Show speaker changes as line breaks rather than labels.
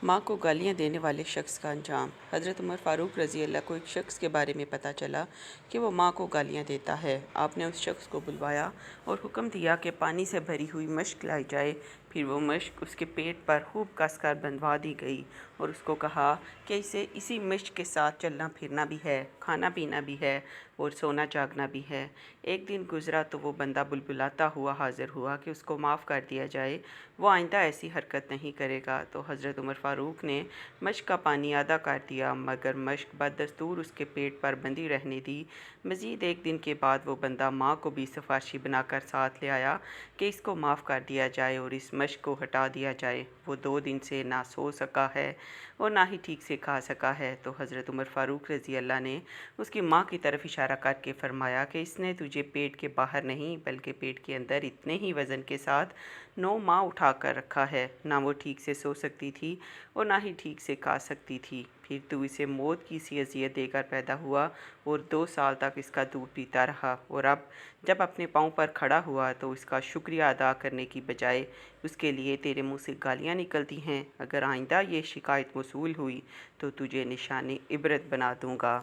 ماں کو گالیاں دینے والے شخص کا انجام۔ حضرت عمر فاروق رضی اللہ کو ایک شخص کے بارے میں پتہ چلا کہ وہ ماں کو گالیاں دیتا ہے۔ آپ نے اس شخص کو بلوایا اور حکم دیا کہ پانی سے بھری ہوئی مشک لائی جائے۔ پھر وہ مشک اس کے پیٹ پر خوب کس کر بندھوا دی گئی اور اس کو کہا کہ اسے اسی مشک کے ساتھ چلنا پھرنا بھی ہے، کھانا پینا بھی ہے اور سونا جاگنا بھی ہے۔ ایک دن گزرا تو وہ بندہ بلبلاتا ہوا حاضر ہوا کہ اس کو معاف کر دیا جائے، وہ آئندہ ایسی حرکت نہیں کرے گا۔ تو حضرت عمر فاروق نے مشک کا پانی آدھا کر دیا، مگر مشک بدستور اس کے پیٹ پر بندھی رہنے دی۔ مزید ایک دن کے بعد وہ بندہ ماں کو بھی سفارشی بنا کر ساتھ لے آیا کہ اس کو معاف کر دیا جائے اور اس مشک کو ہٹا دیا جائے۔ وہ 2 دن سے نہ سو سکا ہے اور نہ ہی ٹھیک سے کھا سکا ہے۔ تو حضرت عمر فاروق رضی اللہ نے اس کی ماں کی طرف اشارہ کر کے فرمایا کہ اس نے تجھے پیٹ کے باہر نہیں بلکہ پیٹ کے اندر اتنے ہی وزن کے ساتھ 9 ماہ اٹھا کر رکھا ہے۔ نہ وہ ٹھیک سے سو سکتی تھی اور نہ ہی ٹھیک سے کھا سکتی تھی۔ پھر تو اسے موت کی سی اذیت دے کر پیدا ہوا اور 2 سال تک اس کا دودھ پیتا رہا، اور اب جب اپنے پاؤں پر کھڑا ہوا تو اس کا شکریہ ادا کرنے کی بجائے اس کے لیے تیرے منہ سے گالیاں نکلتی ہیں۔ اگر آئندہ یہ شکایت موصول ہوئی تو تجھے نشان عبرت بنا دوں گا۔